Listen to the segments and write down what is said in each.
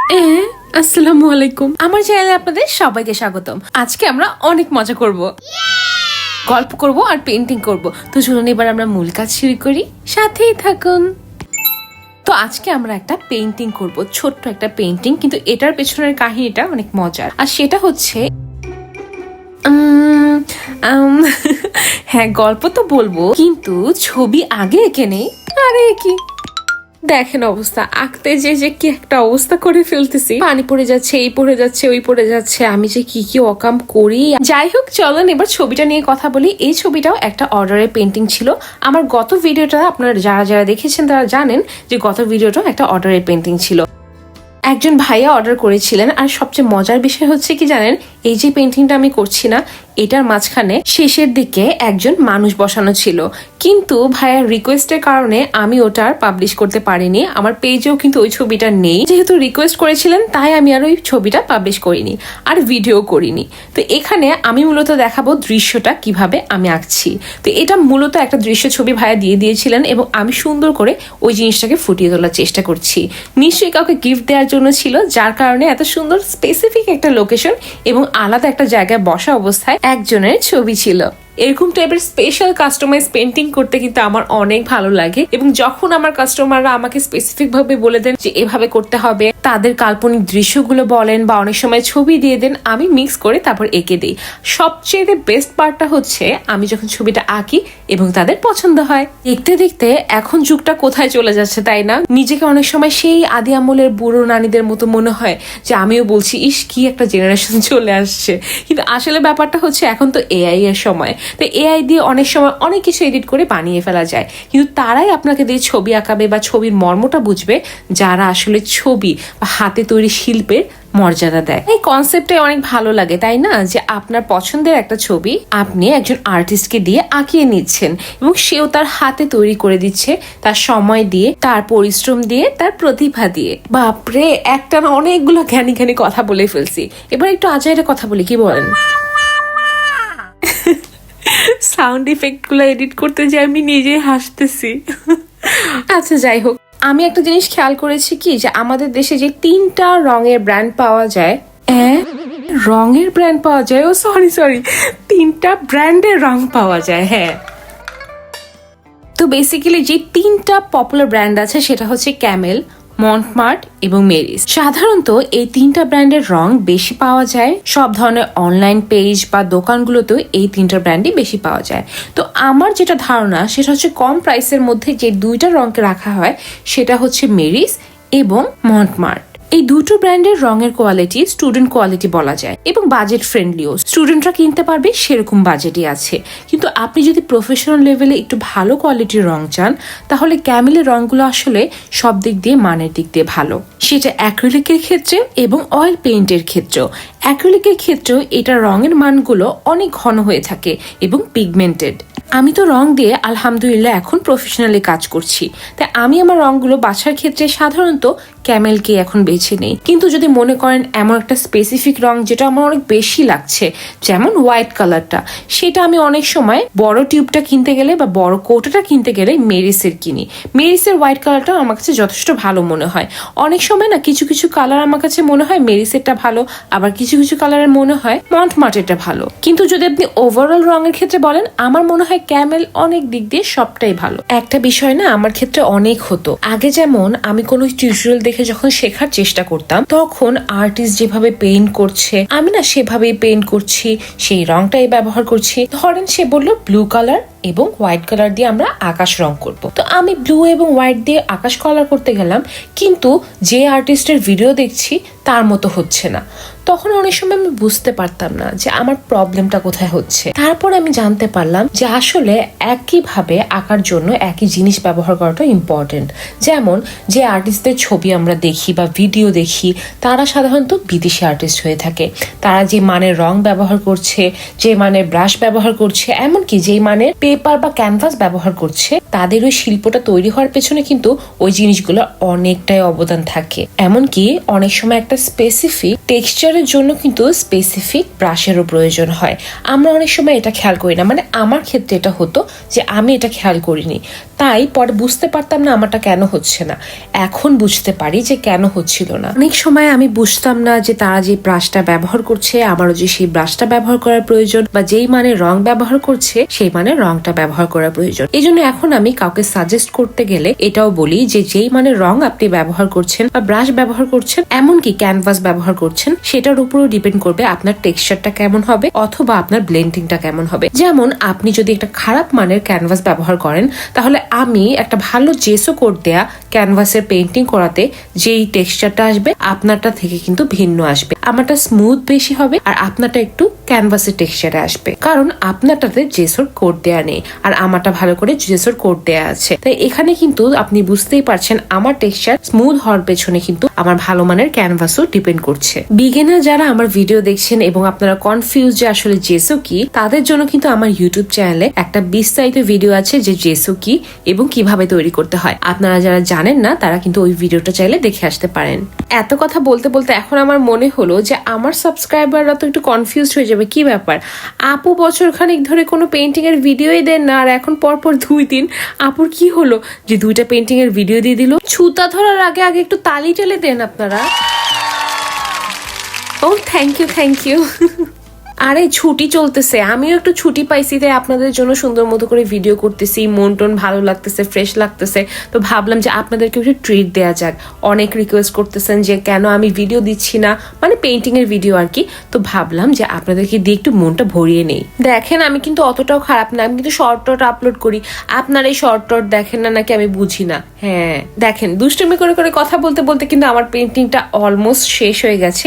আসসালামু আলাইকুম, আমার চ্যানেলে আপনাদের সবাইকে স্বাগতম। আজকে আমরা অনেক মজা করব, গল্প করব আর পেন্টিং করব। তো চলুন এবার আমরা মূল কাজ শুরু করি, সাথেই থাকুন। তো আজকে আমরা একটা পেন্টিং করব, ছোট্ট একটা পেন্টিং, কিন্তু এটার পেছনের কাহিনীটা অনেক মজার। আর সেটা হচ্ছে হ্যাঁ, গল্প তো বলবো, কিন্তু ছবি আগে এঁকে নেই। আরে কি দেখেন অবস্থা, আঁকতে যে কি একটা অবস্থা করে ফেলতেছি। পানি পড়ে যাচ্ছে, এই পড়ে যাচ্ছে, ওই পড়ে যাচ্ছে, আমি যে কি কি অকাম করি। যাই হোক, চলেন এবার ছবিটা নিয়ে কথা বলি। এই ছবিটাও একটা অর্ডারের পেন্টিং ছিল। আমার গত ভিডিওটা আপনারা যারা যারা দেখেছেন তারা জানেন যে গত ভিডিওটাও একটা অর্ডারের পেন্টিং ছিল। একজন ভাইয়া অর্ডার করেছিলেন। আর সবচেয়ে মজার বিষয় হচ্ছে কি জানেন, এই যে পেন্টিংটা আমি করছি না, এটার মাঝখানে শেষের দিকে একজন মানুষ বসানো ছিল, কিন্তু ভাইয়ার রিকোয়েস্টের কারণে আমি ওটা পাবলিশ করতে পারিনি। আমার পেজেও কিন্তু ওই ছবিটা নেই। যেহেতু রিকোয়েস্ট করেছিলেন তাই আমি আর ওই ছবিটা পাবলিশ করিনি আর ভিডিও করিনি। তো এখানে আমি মূলত দেখাবো দৃশ্যটা কিভাবে আমি আঁকছি। তো এটা মূলত একটা দৃশ্য ছবি ভাইয়া দিয়ে দিয়েছিলেন এবং আমি সুন্দর করে ওই জিনিসটাকে ফুটিয়ে তোলার চেষ্টা করছি। নিশ্চয়ই কাউকে গিফট দেওয়ার জন্য ছিল, যার কারণে এত সুন্দর স্পেসিফিক একটা লোকেশন এবং আলাদা একটা জায়গায় বসা অবস্থায় একজনের ছবি ছিল। এরকম টাইপের স্পেশাল কাস্টমাইজ পেন্টিং করতে কিন্তু আমার অনেক ভালো লাগে। এবং যখন আমার কাস্টমাররা আমাকে স্পেসিফিক ভাবে বলে দেন যে এভাবে করতে হবে, তাদের কাল্পনিক দৃশ্যগুলো বলেন বা অনেক সময় ছবি দিয়ে দেন, আমি মিক্স করে তারপর এঁকে দিই। সবচেয়ে বেস্ট পার্টটা হচ্ছে আমি যখন ছবিটা আঁকি এবং তাদের পছন্দ হয়। দেখতে দেখতে এখন যুগটা কোথায় চলে যাচ্ছে, তাই না? নিজেকে অনেক সময় সেই আদি আমলের বুড়ো নানীদের মতো মনে হয় যে আমিও বলছি ইস কি একটা জেনারেশন চলে আসছে। কিন্তু আসলে ব্যাপারটা হচ্ছে এখন তো এআই এর সময়। তো এআই দিয়ে অনেক সময় অনেক কিছু এডিট করে বানিয়ে ফেলা যায়, কিন্তু তারাই আপনাকে দিয়ে ছবি আঁকাবে বা ছবির মর্মটা বুঝবে যারা আসলে ছবি বা হাতে তৈরি শিল্পের মর্যাদা দেয়। এই কনসেপ্টে অনেক ভালো লাগে, তাই না? যে আপনার পছন্দের একটা ছবি আপনি একজন আর্টিস্টকে দিয়ে আঁকিয়ে নিচ্ছেন এবং সেও তার হাতে তৈরি করে দিচ্ছে, তার সময় দিয়ে, তার পরিশ্রম দিয়ে, তার প্রতিভা দিয়ে। বাপরে, একটা না অনেকগুলো জ্ঞানী জ্ঞানী কথা বলে ফেলছি। এবার একটু আজাইরা কথা বলি, কি বলেন? সাউন্ড ইফেক্ট গুলো এডিট করতে যে আমি নিজেই হাসতেছি। আচ্ছা, যাই হোক, আমি একটা জিনিস খেয়াল করেছি কি, যে আমাদের দেশে যে 3টা রঙের ব্র্যান্ড পাওয়া যায়, রঙের ব্র্যান্ড পাওয়া যায়, ও সরি 3টা ব্র্যান্ডের রং পাওয়া যায়। হ্যাঁ, তো বেসিক্যালি যে 3টা পপুলার ব্র্যান্ড আছে সেটা হচ্ছে ক্যামেল, মন্টমার্ট এবং মেরিস। সাধারণত এই 3টা ব্র্যান্ডের রং বেশি পাওয়া যায় সব ধরনের অনলাইন পেজ বা দোকানগুলোতেও এই 3টা ব্র্যান্ডই বেশি পাওয়া যায়। তো আমার যেটা ধারণা সেটা হচ্ছে কম প্রাইসের মধ্যে যে 2টা রঙকে রাখা হয় সেটা হচ্ছে মেরিস এবং মন্টমার্ট। এই দুটো ব্র্যান্ডের রঙের কোয়ালিটি স্টুডেন্ট কোয়ালিটি বলা যায় এবং বাজেট ফ্রেন্ডলিও। স্টুডেন্টরা কিনতে পারবে সেরকম বাজেটই আছে। কিন্তু আপনি যদি প্রফেশনাল লেভেলে একটু ভালো কোয়ালিটির রং চান, তাহলে ক্যামেলের রঙগুলো আসলে সব দিক দিয়ে মানের দিক দিয়ে ভালো। সেটা অ্যাক্রিলিকের ক্ষেত্রে এবং অয়েল পেইন্টের ক্ষেত্রেও। অ্যাক্রিলিকের ক্ষেত্রেও এটা রঙের মানগুলো অনেক ঘন হয়ে থাকে এবং পিগমেন্টেড। আমি তো রং দিয়ে আলহামদুলিল্লাহ এখন প্রফেশনালি কাজ করছি, তাই আমি আমার রংগুলো বাছার ক্ষেত্রে সাধারণত ক্যামেলকে এখন বেছে নেই। কিন্তু যদি মনে করেন এমন একটা স্পেসিফিক রং যেটা আমার অনেক বেশি লাগছে, যেমন হোয়াইট কালারটা, সেটা আমি অনেক সময় বড় টিউবটা কিনতে গেলে বা বড় কৌটোটা কিনতে গেলে মেরিসের কিনি। মেরিসের হোয়াইট কালারটা আমার কাছে যথেষ্ট ভালো মনে হয়। অনেক সময় না কিছু কিছু কালার আমার কাছে মনে হয় মেরিসেরটা ভালো, আবার কিছু কিছু কালারের মনে হয় মন্টমার্টেরটা ভালো। কিন্তু যদি আপনি ওভারঅল রঙের ক্ষেত্রে বলেন, আমার মনে হয় ক্যামেল অনেক দিক দিয়ে সবটাই ভালো। একটা বিষয় না আমার ক্ষেত্রে অনেক হতো আগে, যেমন আমি কোনো টিউটোরিয়াল দেখে যখন শেখার চেষ্টা করতাম, তখন আর্টিস্ট যেভাবে পেইন্ট করছে আমি না সেভাবেই পেইন্ট করছি, সেই রংটাই ব্যবহার করছি। ধরেন সে বললো ব্লু কালার এবং হোয়াইট কালার দিয়ে আমরা আকাশ রং করব, তো আমি ব্লু এবং হোয়াইট দিয়ে আকাশ কালার করতে গেলাম, কিন্তু যে আর্টিস্টের ভিডিও দেখছি তার মতো হচ্ছে না। তখন অনেক সময় আমি বুঝতে পারতাম না যে আমার প্রবলেমটা কোথায় হচ্ছে। তারপর আমি জানতে পারলাম যে আসলে একইভাবে আঁকার জন্য একই জিনিস ব্যবহার করাটা ইম্পর্টেন্ট। যেমন যে আর্টিস্টদের ছবি আমরা দেখি বা ভিডিও দেখি, তারা সাধারণত বিদেশি আর্টিস্ট হয়ে থাকে। তারা যে মানের রং ব্যবহার করছে, যে মানের ব্রাশ ব্যবহার করছে, এমনকি যে মানের পেজ পেপার বা ক্যানভাস ব্যবহার করছে তাদের ওই শিল্পটা তৈরি হওয়ার পেছনে কিন্তু ওই জিনিসগুলো অনেকটাই অবদান থাকে। এমনকি অনেক সময় একটা স্পেসিফিক টেক্সচারের জন্য কিন্তু স্পেসিফিক ব্রাশেরও প্রয়োজন হয়। আমরা অনেক সময় এটা খেয়াল করি না, মানে আমার ক্ষেত্রে এটা হতো যে আমি এটা খেয়াল করিনি, তাই পরে বুঝতে পারতাম না আমারটা কেন হচ্ছে না। এখন বুঝতে পারি যে কেন হচ্ছিল না। অনেক সময় আমি বুঝতাম না যে তারা যে ব্রাশটা ব্যবহার করছে আমারও যে সেই ব্রাশটা ব্যবহার করার প্রয়োজন, বা যেই মানে রং ব্যবহার করছে সেই মানে রংটা ব্যবহার করার প্রয়োজন। এই জন্য এখন আমি কাউকে সাজেস্ট করতে গেলে এটাও বলি যে যেই মানে রং আপনি ব্যবহার করছেন বা ব্রাশ ব্যবহার করছেন, এমনকি ক্যানভাস ব্যবহার করছেন, সেটার উপরও ডিপেন্ড করবে আপনার টেক্সচারটা কেমন হবে অথবা আপনার ব্লেন্ডিংটা কেমন হবে। যেমন আপনি যদি একটা খারাপ মানের ক্যানভাস ব্যবহার করেন, তাহলে আমি একটা ভালো জেসো কোট দেয়া ক্যানভাসের পেইন্টিং করাতে যেই টেক্সচারটা আসবে আপনারটা থেকে কিন্তু ভিন্ন আসবে। আমারটা স্মুথ বেশি হবে আর আপনারটা একটু ক্যানভাসের টেক্সচারে আসবে, কারণ আপনারটাতে জেসোর কোট দেয়া নেই আর আমারটা ভালো করে জেসোর কোট দেয়া আছে। তাই এখানে কিন্তু আপনি বুঝতেই পারছেন আমার টেক্সচার স্মুথ হওয়ার পেছনে কিন্তু আমার ভালো মানের ক্যানভাসও ডিপেন্ড করছে। বিগিনার যারা আমার ভিডিও দেখছেন এবং আপনারা কনফিউজ যে আসলে জেসো কি, তাদের জন্য কিন্তু আমার ইউটিউব চ্যানেলে একটা বিস্তারিত ভিডিও আছে যে জেসো কি এবং কিভাবে তৈরি করতে হয়। আপনারা যারা জানেন না তারা কিন্তু ওই ভিডিওটা চাইলে দেখে আসতে পারেন। এত কথা বলতে বলতে এখন আমার মনে হলো যে আমার সাবস্ক্রাইবাররা তো একটু কনফিউজ হয়ে যাবে, কি ব্যাপার আপু বছর খানিক ধরে কোনো পেইন্টিং এর ভিডিওই দেন না, আর এখন পরপর 2 দিন আপুর কি হলো যে 2টা পেইন্টিং এর ভিডিও দিয়ে দিল। ছুতা ধরার আগে আগে একটু তালি টালি দেন আপনারা। ও থ্যাংক ইউ। আরে ছুটি চলতেছে, আমিও একটু ছুটি পাইছি, তাই আপনাদের জন্য সুন্দর মতো করে ভিডিও করতেছি, মন টন ভালো লাগতেছে, ফ্রেশ লাগতেছে, তো ভাবলাম যে আপনাদেরকে একটু ট্রিট দেওয়া যাক। অনেক রিকোয়েস্ট করতেছেন যে কেন আমি ভিডিও দিচ্ছি না, মানে পেইন্টিং এর ভিডিও আর কি, তো ভাবলাম যে আপনাদেরকে দিয়ে একটু মনটা ভরিয়ে নেই। দেখেন আমি কিন্তু অতটাও খারাপ না, আমি কিন্তু শর্ট টট আপলোড করি, আপনারা এই শর্ট টট দেখেন না নাকি আমি বুঝি না। হ্যাঁ দেখেন দুষ্টুমি করে করে কথা বলতে বলতে কিন্তু আমার পেইন্টিংটা অলমোস্ট শেষ হয়ে গেছে।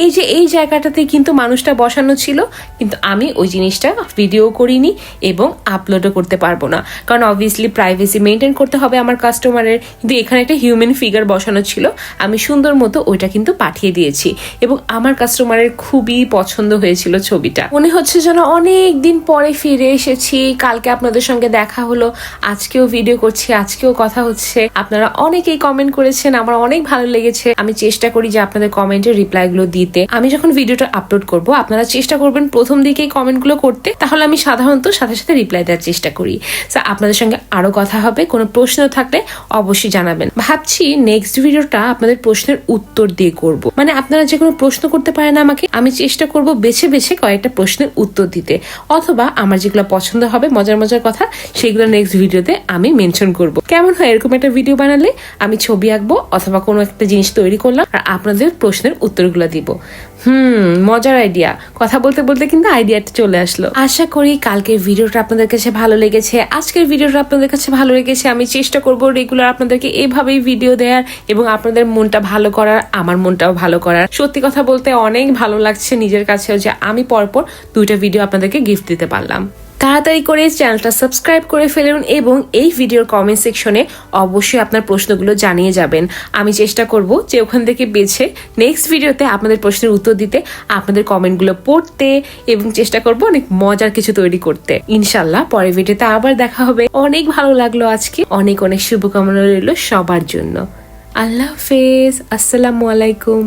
এই যে এই জায়গাটাতে কিন্তু মানুষটা বসানো ছিল, কিন্তু আমি ওই জিনিসটা ভিডিও করিনি এবং আপলোডও করতে পারবো না, কারণ অবভিয়াসলি প্রাইভেসি মেনটেন করতে হবে আমার কাস্টমারের। কিন্তু এখানে একটা হিউম্যান ফিগার বসানো ছিল, আমি সুন্দর মতো ওইটা কিন্তু পাঠিয়ে দিয়েছি এবং আমার কাস্টমারের খুবই পছন্দ হয়েছিল ছবিটা। মনে হচ্ছে যেন অনেক দিন পরে ফিরে এসেছি, কালকে আপনাদের সঙ্গে দেখা হলো, আজকেও ভিডিও করছি, আজকেও কথা হচ্ছে। আপনারা অনেকেই কমেন্ট করেছেন, আমার অনেক ভালো লেগেছে। আমি চেষ্টা করি যে আপনাদের কমেন্টের রিপ্লাই গুলো দিতে। আমি যখন ভিডিওটা আপলোড করব আপনারা চেষ্টা করবেন প্রথম দিকেই কমেন্ট গুলো করতে, তাহলে আমি সাধারণত সাথে সাথে রিপ্লাই দেওয়ার চেষ্টা করি। আপনাদের সঙ্গে আরো কথা হবে, কোনো প্রশ্ন থাকলে অবশ্যই জানাবেন। ভাবছি নেক্সট ভিডিওটা আপনাদের প্রশ্নের উত্তর দিয়ে করব, মানে আপনারা যে কোনো প্রশ্ন করতে পারেন আমাকে, আমি চেষ্টা করব বেছে বেছে কয়েকটা প্রশ্নের উত্তর দিতে, অথবা আমার যেগুলো পছন্দ হবে মজার মজার কথা সেগুলো নেক্সট ভিডিওতে আমি মেনশন করব। কেমন হয় এরকম একটা ভিডিও বানালে? আমি ছবি আঁকবো অথবা কোনো একটা জিনিস তৈরি করলাম আর আপনাদের প্রশ্নের উত্তরগুলো দিব। মজার আইডিয়া, কথা বলতে বলতে কিন্তু আইডিয়াটা চলে আসলো। আশা করি কালকের ভিডিওটা আপনাদের কাছে ভালো লেগেছে, আজকের ভিডিওটা আপনাদের কাছে ভালো লেগেছে। আমি চেষ্টা করব রেগুলার আপনাদেরকে এভাবেই ভিডিও দেওয়ার এবং আপনাদের মনটা ভালো করার, আমার মনটাও ভালো করার। সত্যি কথা বলতে অনেক ভালো লাগছে নিজের কাছেও যে আমি পরপর 2টা ভিডিও আপনাদেরকে গিফট দিতে পারলাম। তাড়াতাড়ি করে চ্যানেলটা সাবস্ক্রাইব করে ফেলুন এবং এই ভিডিওর কমেন্ট সেকশনে অবশ্যই আপনার প্রশ্নগুলো জানিয়ে যাবেন। আমি চেষ্টা করব যে ওখান থেকে বেছে নেক্সট ভিডিওতে আপনাদের প্রশ্নের উত্তর দিতে, আপনাদের কমেন্টগুলো পড়তে এবং চেষ্টা করব অনেক মজার কিছু তৈরি করতে। ইনশাল্লাহ পরের ভিডিওতে আবার দেখা হবে। অনেক ভালো লাগলো আজকে, অনেক অনেক শুভকামনা রইল সবার জন্য। আল্লাহ হাফেজ, আসসালামু আলাইকুম।